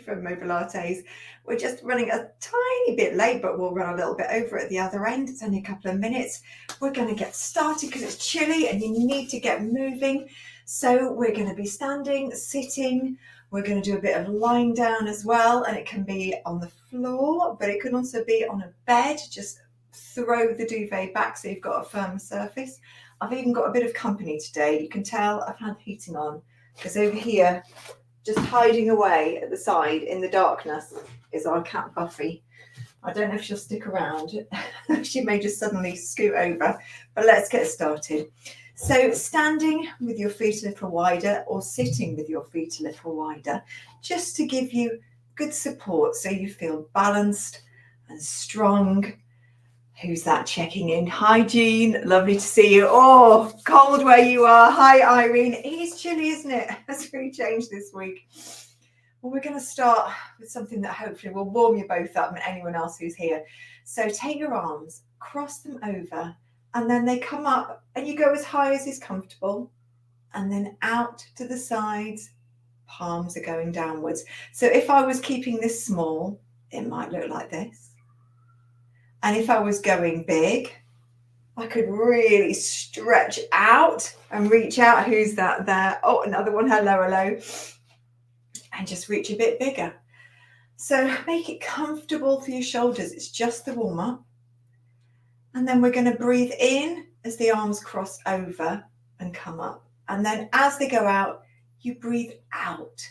from Mobilates. We're just running a tiny bit late, but we'll run a little bit over at the other end. It's only a couple of minutes. We're going to get started because it's chilly and you need to get moving. So we're going to be standing, sitting. We're going to do a bit of lying down as well, and it can be on the floor, but it can also be on a bed. Just throw the duvet back so you've got a firm surface. I've even got a bit of company today. You can tell I've had heating on because over here, just hiding away at the side in the darkness, is our cat Buffy. I don't know if she'll stick around. She may just suddenly scoot over, but let's get started. So standing with your feet a little wider or sitting with your feet a little wider, just to give you good support so you feel balanced and strong. Who's that checking in? Hi, Jean. Lovely to see you. Oh, cold where you are. Hi, Irene. It is chilly, isn't it? It's really changed this week. Well, we're going to start with something that hopefully will warm you both up and anyone else who's here. So take your arms, cross them over, and then they come up and you go as high as is comfortable and then out to the sides. Palms are going downwards. So if I was keeping this small, it might look like this. And if I was going big, I could really stretch out and reach out. Who's that there? Oh, another one. Hello, hello. And just reach a bit bigger. So make it comfortable for your shoulders. It's just the warm up. And then we're going to breathe in as the arms cross over and come up. And then as they go out, you breathe out.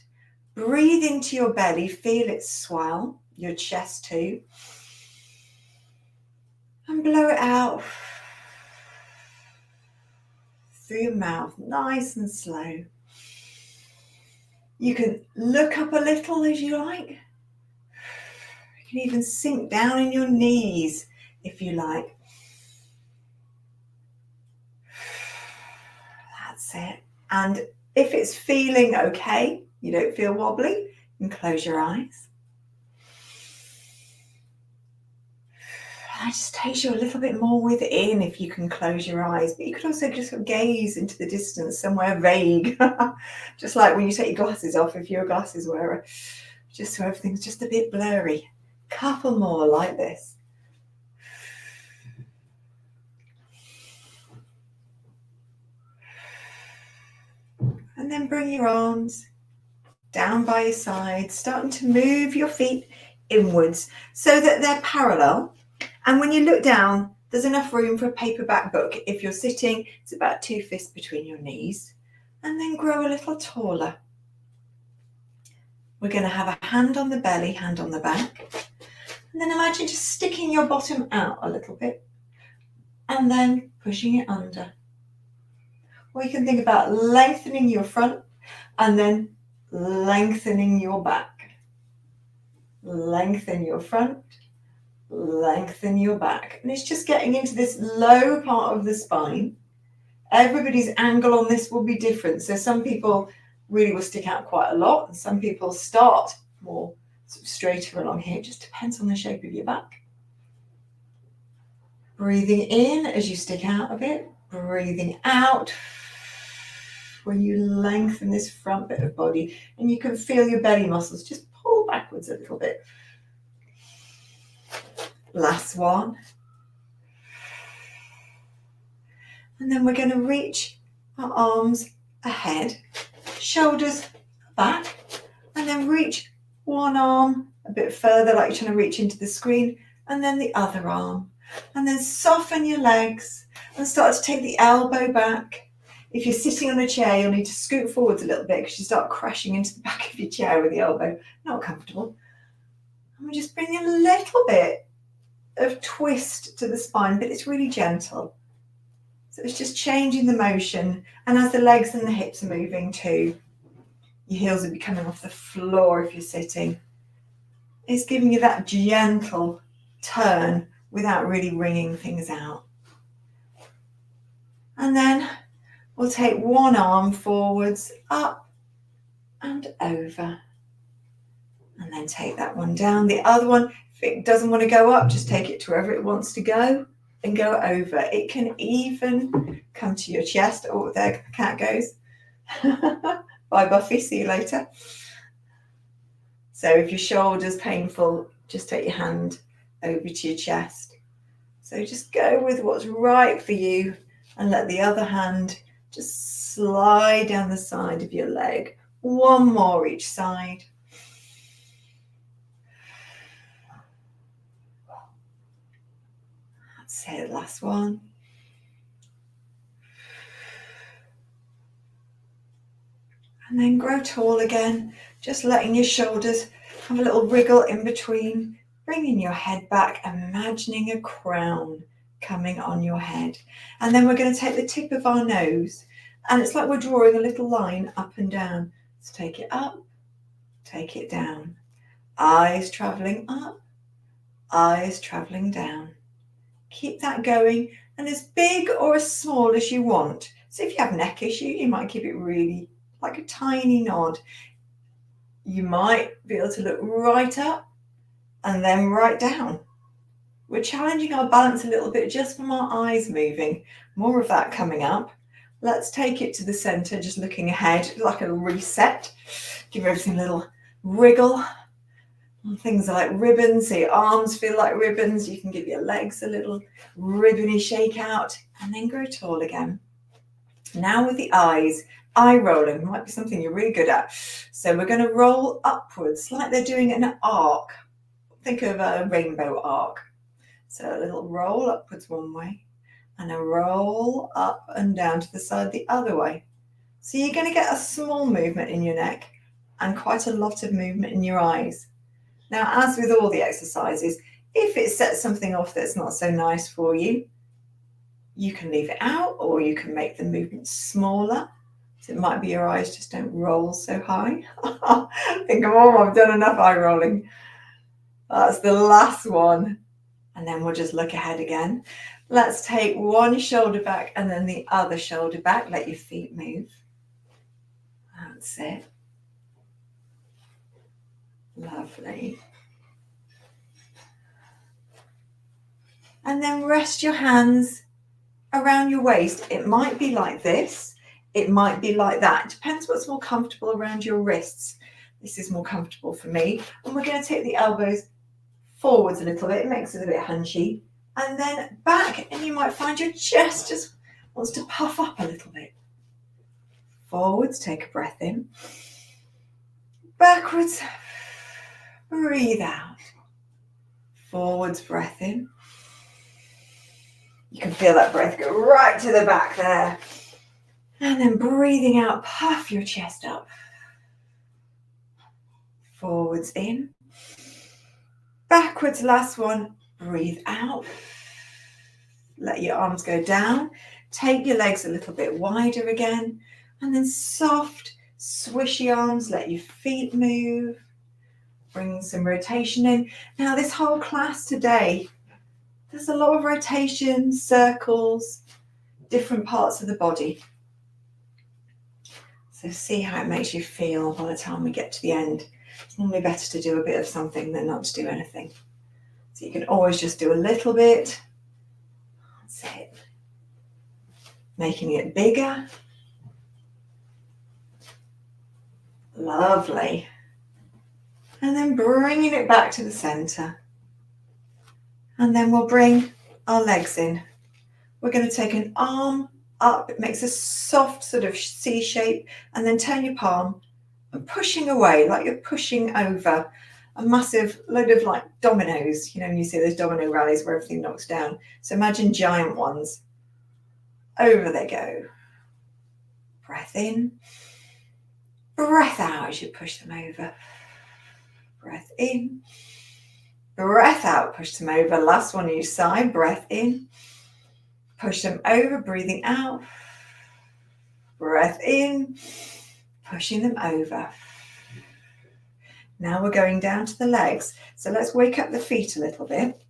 Breathe into your belly. Feel it swell, your chest too. And blow it out through your mouth, nice and slow. You can look up a little as you like. You can even sink down in your knees if you like. That's it. And if it's feeling okay, you don't feel wobbly, you can close your eyes. That just takes you a little bit more within if you can close your eyes, but you could also just gaze into the distance somewhere vague, just like when you take your glasses off if you're a glasses wearer, just so everything's just a bit blurry. Couple more like this. And then bring your arms down by your side, starting to move your feet inwards so that they're parallel. And when you look down, there's enough room for a paperback book. If you're sitting, it's about 2 fists between your knees. And then grow a little taller. We're going to have a hand on the belly, hand on the back. And then imagine just sticking your bottom out a little bit. And then pushing it under. Or you can think about lengthening your front and then lengthening your back. Lengthen your front. Lengthen your back. And it's just getting into this low part of the spine. Everybody's angle on this will be different. So some people really will stick out quite a lot, and some people start more sort of straighter along here. It just depends on the shape of your back. Breathing in as you stick out a bit. Breathing out when you lengthen this front bit of body, and you can feel your belly muscles just pull backwards a little bit. Last one. And then we're going to reach our arms ahead, shoulders back, and then reach one arm a bit further, like you're trying to reach into the screen, and then the other arm. And then soften your legs and start to take the elbow back. If you're sitting on a chair, you'll need to scoot forwards a little bit because you start crashing into the back of your chair with the elbow. Not comfortable. And we just bring in a little bit of twist to the spine, but it's really gentle. So it's just changing the motion. And as the legs and the hips are moving too, your heels will be coming off the floor if you're sitting. It's giving you that gentle turn without really wringing things out. And then we'll take one arm forwards, up and over. And then take that one down. The other one, if it doesn't want to go up, just take it to wherever it wants to go and go over. It can even come to your chest. Oh, there the cat goes. Bye, Buffy. See you later. So if your shoulder's painful, just take your hand over to your chest. So just go with what's right for you and let the other hand just slide down the side of your leg. One more each side. That's it, last one. And then grow tall again, just letting your shoulders have a little wriggle in between, bringing your head back, imagining a crown coming on your head. And then we're going to take the tip of our nose, and it's like we're drawing a little line up and down. So take it up, take it down. Eyes traveling up, eyes traveling down. Keep that going, and as big or as small as you want. So if you have neck issue, you might keep it really like a tiny nod. You might be able to look right up and then right down. We're challenging our balance a little bit just from our eyes moving. More of that coming up. Let's take it to the center, just looking ahead, like a reset. Give everything a little wriggle. Things are like ribbons, so your arms feel like ribbons. You can give your legs a little ribbony shake out and then grow tall again. Now with the eyes, eye rolling might be something you're really good at. So we're going to roll upwards like they're doing an arc. Think of a rainbow arc. So a little roll upwards one way and a roll up and down to the side the other way. So you're going to get a small movement in your neck and quite a lot of movement in your eyes. Now, as with all the exercises, if it sets something off that's not so nice for you, you can leave it out or you can make the movement smaller. So it might be your eyes just don't roll so high. Think, oh, I've done enough eye rolling. That's the last one. And then we'll just look ahead again. Let's take one shoulder back and then the other shoulder back. Let your feet move. That's it. Lovely. And then rest your hands around your waist. It might be like this. It might be like that. It depends what's more comfortable around your wrists. This is more comfortable for me. And we're going to take the elbows forwards a little bit. It makes it a bit hunchy. And then back. And you might find your chest just wants to puff up a little bit. Forwards, take a breath in. Backwards. Breathe out. Forwards, breath in. You can feel that breath go right to the back there. And then breathing out, puff your chest up. Forwards in. Backwards, last one. Breathe out. Let your arms go down. Take your legs a little bit wider again. And then soft, swishy arms. Let your feet move. Bring some rotation in. Now this whole class today, there's a lot of rotation, circles, different parts of the body. So see how it makes you feel by the time we get to the end. It's normally better to do a bit of something than not to do anything. So you can always just do a little bit. That's it. Making it bigger. Lovely. And then bringing it back to the center. And then we'll bring our legs in. We're going to take an arm up. It makes a soft sort of C shape. And then turn your palm and pushing away like you're pushing over a massive load of like dominoes. You know, when you see those domino rallies where everything knocks down. So imagine giant ones. Over they go. Breath in. Breath out as you push them over. Breath in. Breath out, push them over. Last one each side. Breath in. Push them over, breathing out. Breath in. Pushing them over. Now we're going down to the legs. So let's wake up the feet a little bit.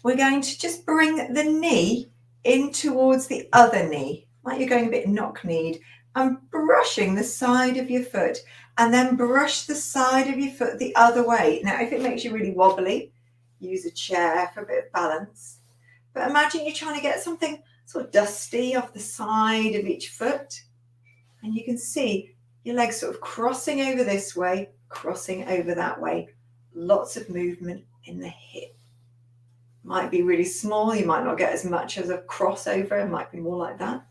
We're going to just bring the knee in towards the other knee, like you're going a bit knock-kneed, and brushing the side of your foot, and then brush the side of your foot the other way. Now, if it makes you really wobbly, use a chair for a bit of balance. But imagine you're trying to get something sort of dusty off the side of each foot, and you can see Your legs sort of crossing over this way, crossing over that way. Lots of movement in the hip. Might be really small, you might not get as much as a crossover, it might be more like that.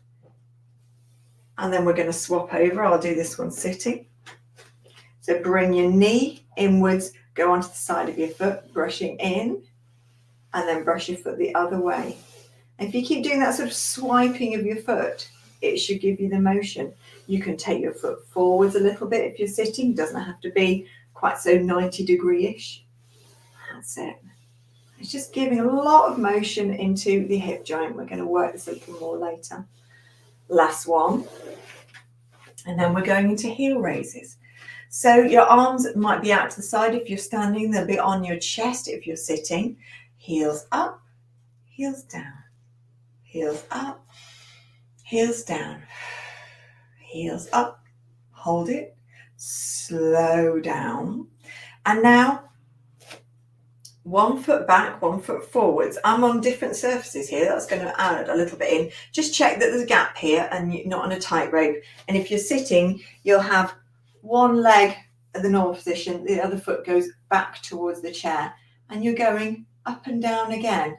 And then we're going to swap over. I'll do this one sitting. So bring your knee inwards, go onto the side of your foot, brushing in, and then brush your foot the other way. And if you keep doing that sort of swiping of your foot, it should give you the motion. You can take your foot forwards a little bit if you're sitting. It doesn't have to be quite so 90-degree-ish. That's it. It's just giving a lot of motion into the hip joint. We're going to work this a little more later. Last one. And then we're going into heel raises. So your arms might be out to the side if you're standing. They'll be on your chest if you're sitting. Heels up, heels down. Heels up, heels down. Heels up, hold it, slow down. And now, one foot back, one foot forwards. I'm on different surfaces here. That's going to add a little bit in. Just check that there's a gap here and you're not on a tightrope. And if you're sitting, you'll have one leg at the normal position, the other foot goes back towards the chair, and you're going up and down again.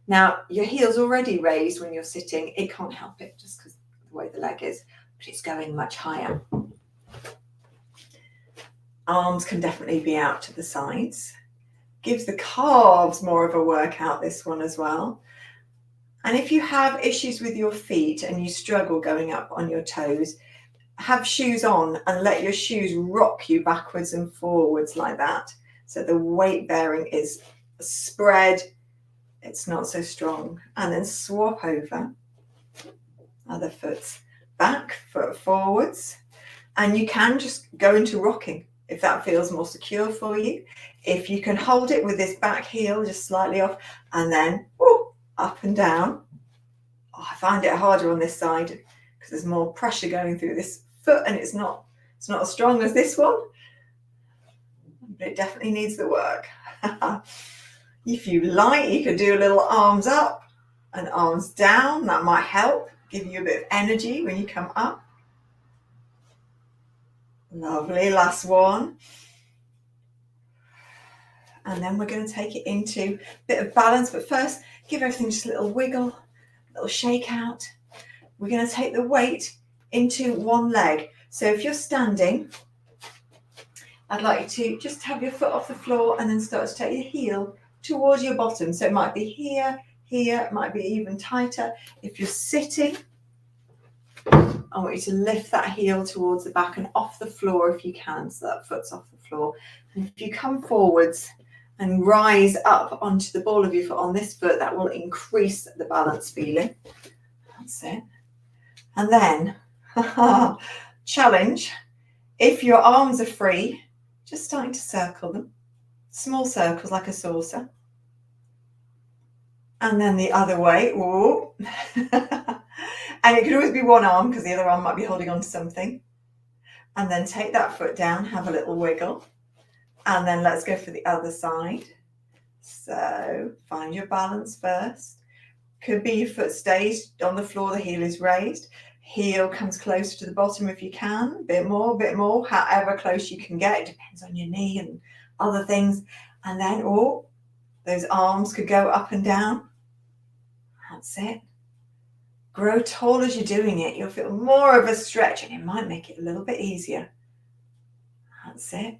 Now, your heel's already raised when you're sitting. It can't help it just because the way the leg is, but it's going much higher. Arms can definitely be out to the sides. Gives the calves more of a workout, this one as well. And if you have issues with your feet and you struggle going up on your toes, have shoes on and let your shoes rock you backwards and forwards like that. So the weight bearing is spread, it's not so strong. And then swap over. Other foot's back, foot forwards. And you can just go into rocking if that feels more secure for you. If you can hold it with this back heel just slightly off, and then up and down. Oh, I find it harder on this side because there's more pressure going through this foot, and it's not as strong as this one, but it definitely needs the work. If you like, you can do a little arms up and arms down. That might help give you a bit of energy when you come up. Lovely, last one. And then we're going to take it into a bit of balance, but first give everything just a little wiggle, a little shake out. We're going to take the weight into one leg. So if you're standing, I'd like you to just have your foot off the floor and then start to take your heel towards your bottom. So it might be here, it might be even tighter. If you're sitting, I want you to lift that heel towards the back and off the floor if you can, so that foot's off the floor. And if you come forwards and rise up onto the ball of your foot on this foot, that will increase the balance feeling. That's it. And then, challenge, if your arms are free, just starting to circle them. Small circles like a saucer. And then the other way. Whoa. And it could always be one arm because the other arm might be holding on to something. And then take that foot down, have a little wiggle. And then let's go for the other side. So find your balance first. Could be your foot stays on the floor, the heel is raised. Heel comes closer to the bottom if you can. A bit more, however close you can get. It depends on your knee and other things. And then, those arms could go up and down. That's it. Grow tall as you're doing it. You'll feel more of a stretch and it might make it a little bit easier. That's it.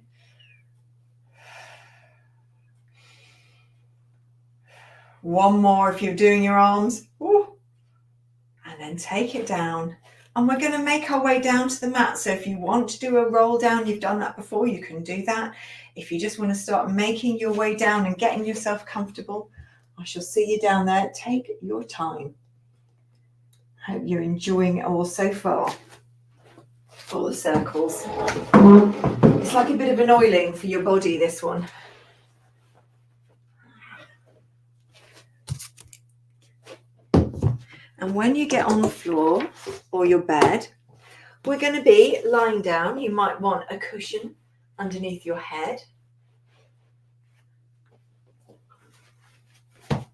One more if you're doing your arms. And then take it down. And we're going to make our way down to the mat. So if you want to do a roll down, you've done that before, you can do that. If you just want to start making your way down and getting yourself comfortable, I shall see you down there. Take your time. Hope you're enjoying it all so far. All the circles. It's like a bit of an oiling for your body, this one. And when you get on the floor or your bed, we're going to be lying down. You might want a cushion underneath your head. You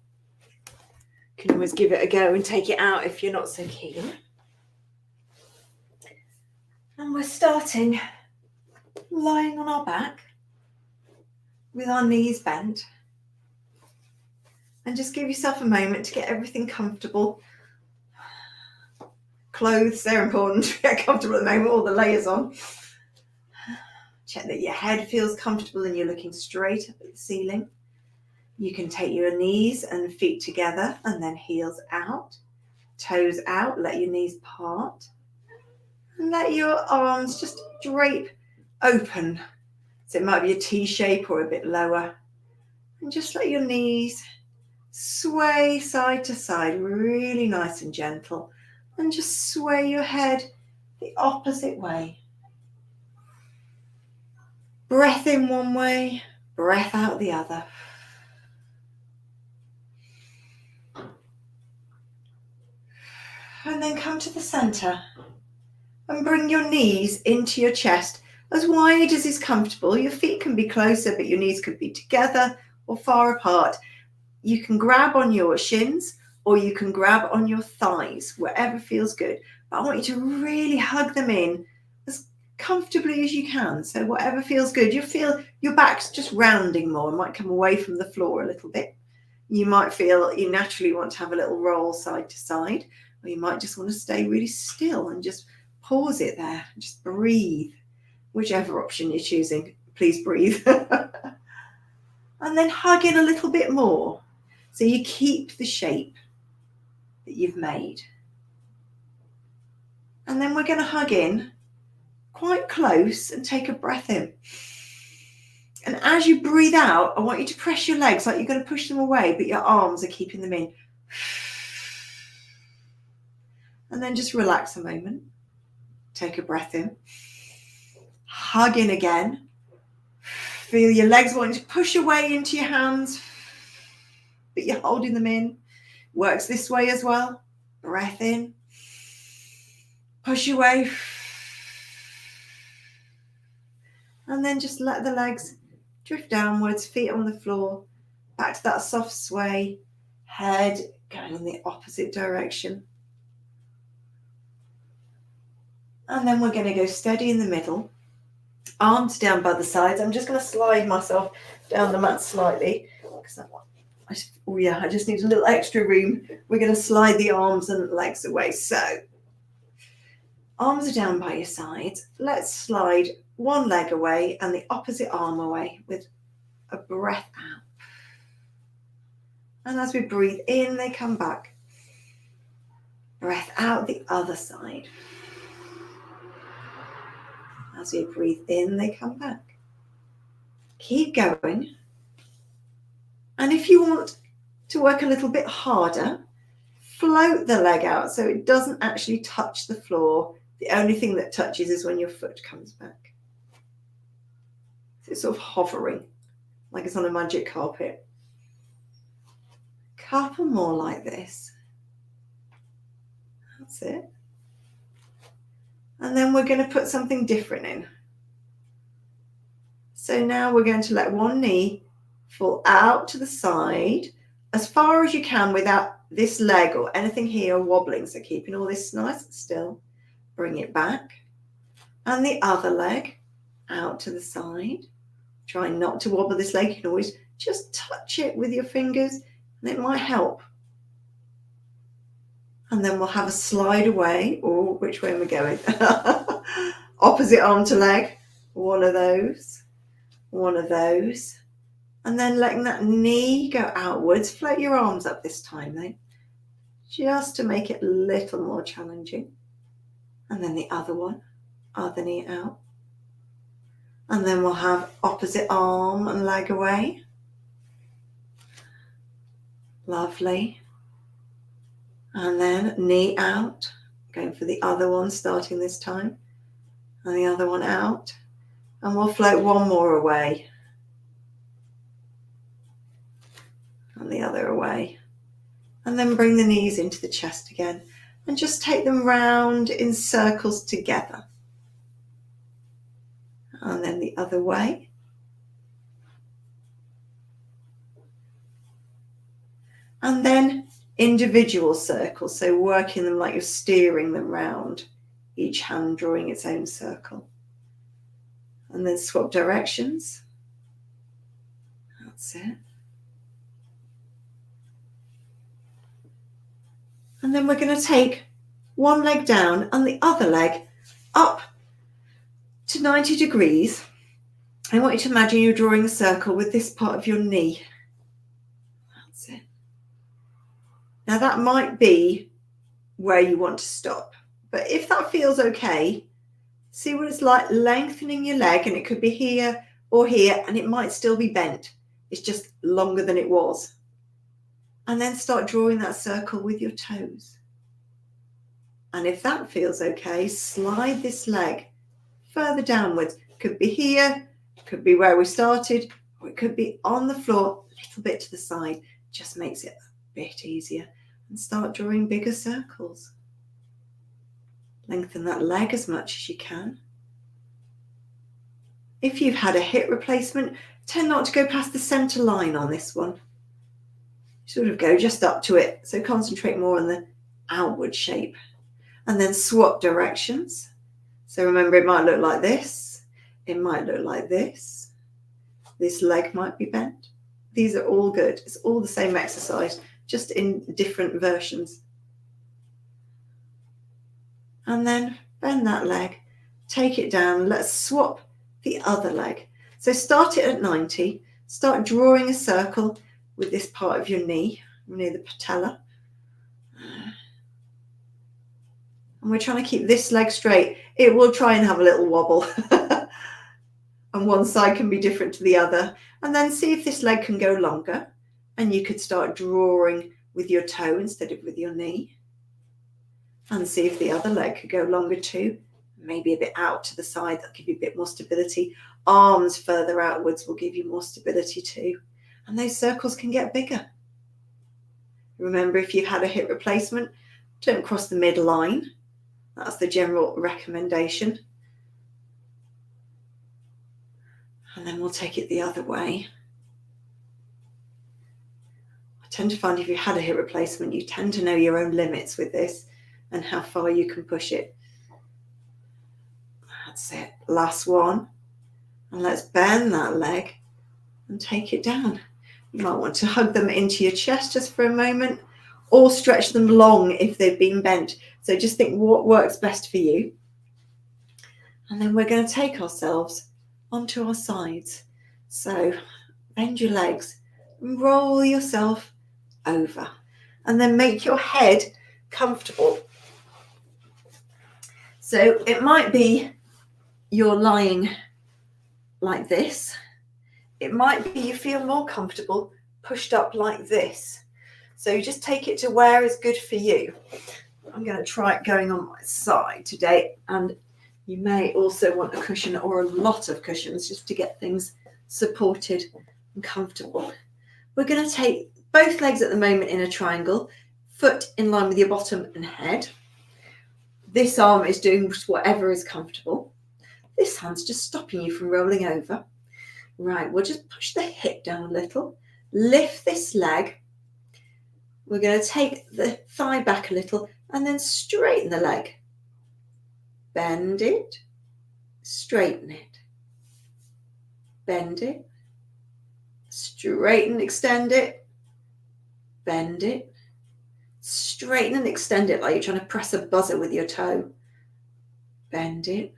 can always give it a go and take it out if you're not so keen. And we're starting lying on our back with our knees bent. And just give yourself a moment to get everything comfortable. Clothes, they're important to get comfortable at the moment, all the layers on. Check that your head feels comfortable and you're looking straight up at the ceiling. You can take your knees and feet together and then heels out, toes out, let your knees part. And let your arms just drape open. So it might be a T shape or a bit lower. And just let your knees sway side to side, really nice and gentle. And just sway your head the opposite way. Breath in one way, breath out the other. And then come to the center and bring your knees into your chest as wide as is comfortable. Your feet can be closer, but your knees could be together or far apart. You can grab on your shins or you can grab on your thighs, wherever feels good. But I want you to really hug them in as comfortably as you can. So whatever feels good, you feel your back's just rounding more. It might come away from the floor a little bit. You might feel you naturally want to have a little roll side to side, or you might just want to stay really still and just pause it there. Just breathe. Whichever option you're choosing, please breathe. And then hug in a little bit more. So you keep the shape that you've made. And then we're going to hug in quite close and take a breath in. And as you breathe out, I want you to press your legs like you're going to push them away, but your arms are keeping them in. And then just relax a moment. Take a breath in. Hug in again. Feel your legs wanting to push away into your hands, but you're holding them in. Works this way as well. Breath in. Push away. And then just let the legs drift downwards, feet on the floor, back to that soft sway, head going in the opposite direction. And then we're going to go steady in the middle, arms down by the sides. I'm just going to slide myself down the mat slightly, because I just need a little extra room. We're going to slide the arms and legs away. So arms are down by your sides. Let's slide one leg away and the opposite arm away with a breath out. And as we breathe in, they come back. Breath out the other side. As we breathe in, they come back. Keep going. And if you want to work a little bit harder, float the leg out so it doesn't actually touch the floor. The only thing that touches is when your foot comes back. So it's sort of hovering, like it's on a magic carpet. Couple more like this. That's it. And then we're going to put something different in. So now we're going to let one knee fall out to the side as far as you can without this leg or anything here wobbling. So keeping all this nice and still. Bring it back. And the other leg out to the side. Try not to wobble this leg. You can always just touch it with your fingers and it might help. And then we'll have a slide away. Or which way am I going? Opposite arm to leg. One of those. One of those. And then letting that knee go outwards. Float your arms up this time though. Just to make it a little more challenging. And then the other one. Other knee out. And then we'll have opposite arm and leg away. Lovely. And then knee out. Going for the other one, starting this time. And the other one out. And we'll float one more away. And the other away. And then bring the knees into the chest again. And just take them round in circles together. And then the other way. And then individual circles, so working them like you're steering them round each hand drawing its own circle. And then swap directions. That's it. And then we're going to take one leg down and the other leg up to 90 degrees. I want you to imagine you're drawing a circle with this part of your knee. That's it. Now that might be where you want to stop, but if that feels okay, see what it's like lengthening your leg, and it could be here or here, and it might still be bent. It's just longer than it was. And then start drawing that circle with your toes. And if that feels okay, slide this leg further downwards. Could be here, could be where we started, or it could be on the floor, a little bit to the side. Just makes it a bit easier. And start drawing bigger circles. Lengthen that leg as much as you can. If you've had a hip replacement, tend not to go past the centre line on this one. Sort of go just up to it. So concentrate more on the outward shape. And then swap directions. So remember, it might look like this. It might look like this. This leg might be bent. These are all good. It's all the same exercise, just in different versions. And then bend that leg, take it down. Let's swap the other leg. So start it at 90. Start drawing a circle with this part of your knee, near the patella. And we're trying to keep this leg straight. It will try and have a little wobble. And one side can be different to the other. And then see if this leg can go longer. And you could start drawing with your toe instead of with your knee. And see if the other leg could go longer too. Maybe a bit out to the side. That'll give you a bit more stability. Arms further outwards will give you more stability too. And those circles can get bigger. Remember, if you've had a hip replacement, don't cross the midline. That's the general recommendation. And then we'll take it the other way. I tend to find if you've had a hip replacement, you tend to know your own limits with this and how far you can push it. That's it. Last one. And let's bend that leg and take it down. You might want to hug them into your chest just for a moment, or stretch them long if they've been bent. So just think what works best for you. And then we're going to take ourselves onto our sides. So bend your legs, roll yourself over, and then make your head comfortable. So it might be you're lying like this. It might be you feel more comfortable pushed up like this. So you just take it to where is good for you. I'm going to try it going on my side today, and you may also want a cushion or a lot of cushions just to get things supported and comfortable. We're going to take both legs at the moment in a triangle, foot in line with your bottom and head. This arm is doing whatever is comfortable. This hand's just stopping you from rolling over. Right, we'll just push the hip down a little, lift this leg. We're going to take the thigh back a little and then straighten the leg. Bend it, straighten it. Bend it, straighten, extend it. Bend it, straighten and extend it like you're trying to press a buzzer with your toe. Bend it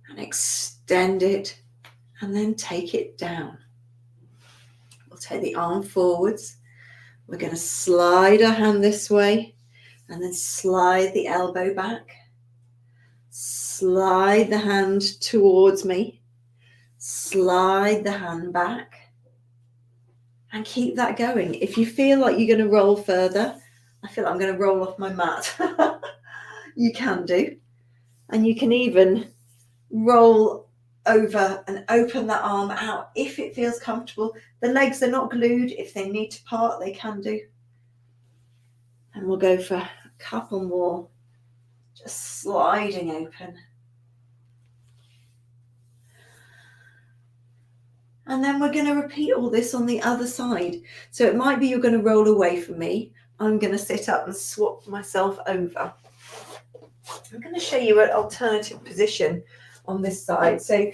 and extend it, and then take it down. We'll take the arm forwards. We're going to slide our hand this way and then slide the elbow back. Slide the hand towards me. Slide the hand back. And keep that going. If you feel like you're going to roll further, I feel like I'm going to roll off my mat. You can do. And you can even roll over and open that arm out if it feels comfortable. The legs are not glued. If they need to part, they can do. And we'll go for a couple more. Just sliding open. And then we're going to repeat all this on the other side. So it might be you're going to roll away from me. I'm going to sit up and swap myself over. I'm going to show you an alternative position on this side. So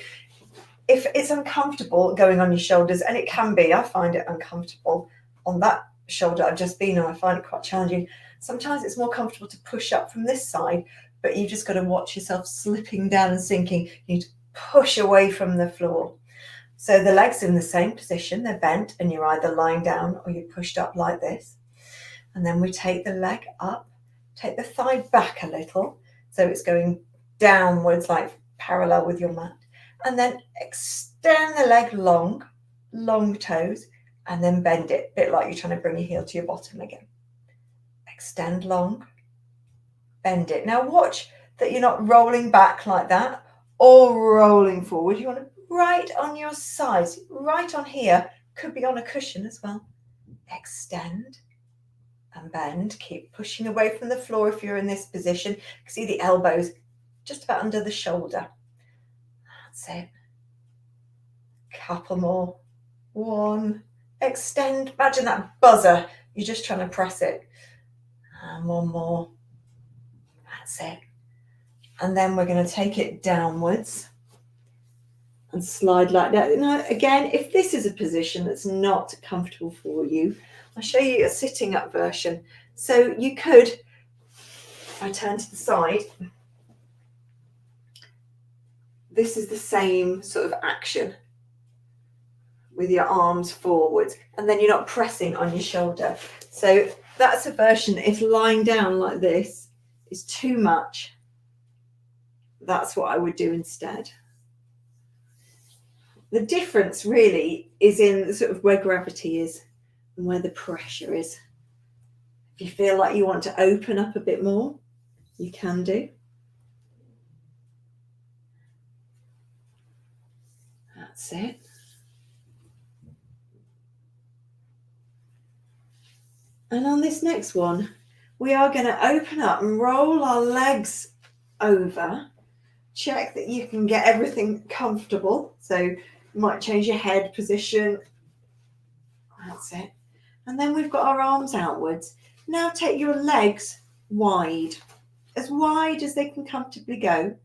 if it's uncomfortable going on your shoulders, and it can be, I find it uncomfortable on that shoulder I've just been on, I find it quite challenging. Sometimes it's more comfortable to push up from this side, but you've just got to watch yourself slipping down and sinking. You need to push away from the floor. So the legs are in the same position, they're bent, and you're either lying down or you're pushed up like this. And then we take the leg up, take the thigh back a little, so it's going downwards, like parallel with your mat. And then extend the leg long, long toes, and then bend it, a bit like you're trying to bring your heel to your bottom again. Extend long, bend it. Now watch that you're not rolling back like that or rolling forward. You want to right on your sides, right on here, could be on a cushion as well. Extend and bend, keep pushing away from the floor if you're in this position. You can see the elbows just about under the shoulder. That's it. Couple more. One. Extend. Imagine that buzzer. You're just trying to press it. And one more. That's it. And then we're going to take it downwards and slide like that. Now, again, if this is a position that's not comfortable for you, I'll show you a sitting up version. So you could, if I turn to the side, this is the same sort of action with your arms forwards, and then you're not pressing on your shoulder. So that's a version. If lying down like this is too much, that's what I would do instead. The difference really is in the sort of where gravity is and where the pressure is. If you feel like you want to open up a bit more, you can do. That's it. And on this next one, we are going to open up and roll our legs over. Check that you can get everything comfortable. So you might change your head position. That's it. And then we've got our arms outwards. Now take your legs wide as they can comfortably go.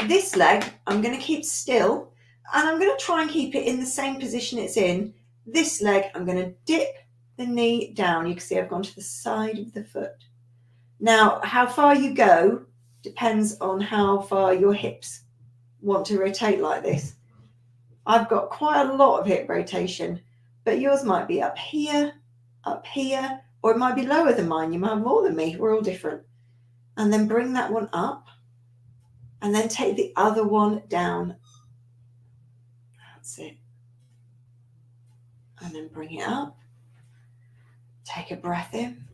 This leg, I'm going to keep still, and I'm going to try and keep it in the same position it's in. This leg, I'm going to dip the knee down. You can see I've gone to the side of the foot. Now, how far you go depends on how far your hips want to rotate like this. I've got quite a lot of hip rotation, but yours might be up here, or it might be lower than mine. You might have more than me. We're all different. And then bring that one up, and then take the other one down. That's it. And then bring it up. Take a breath in.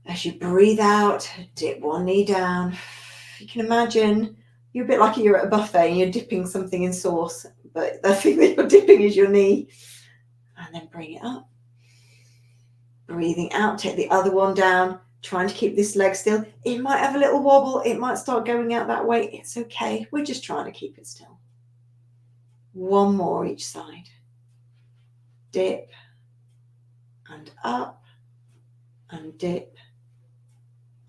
As you breathe out, dip one knee down. You can imagine you're a bit like you're at a buffet and you're dipping something in sauce, but the thing that you're dipping is your knee. And then bring it up. Breathing out, take the other one down, trying to keep this leg still. It might have a little wobble. It might start going out that way. It's okay. We're just trying to keep it still. One more each side. Dip and up and dip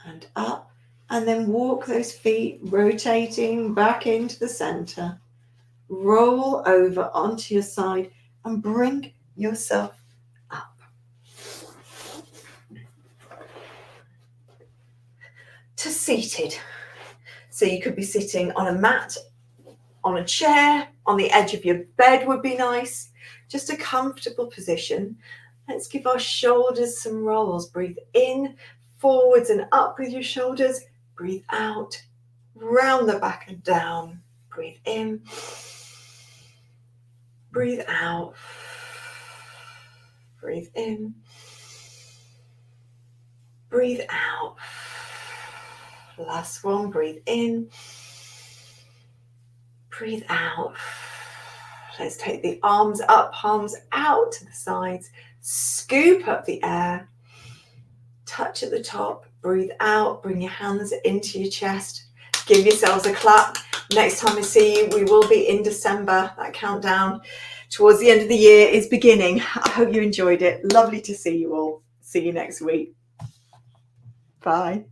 and up, and then walk those feet rotating back into the center. Roll over onto your side and bring yourself up. To seated. So you could be sitting on a mat, on a chair, on the edge of your bed would be nice. Just a comfortable position. Let's give our shoulders some rolls. Breathe in, forwards and up with your shoulders. Breathe out, round the back and down. Breathe in. Breathe out. Breathe in. Breathe out. Last one. Breathe in. Breathe out. Let's take the arms up, palms out to the sides. Scoop up the air. Touch at the top. Breathe out. Bring your hands into your chest. Give yourselves a clap. Next time I see you, we will be in December. That countdown towards the end of the year is beginning. I hope you enjoyed it. Lovely to see you all. See you next week. Bye.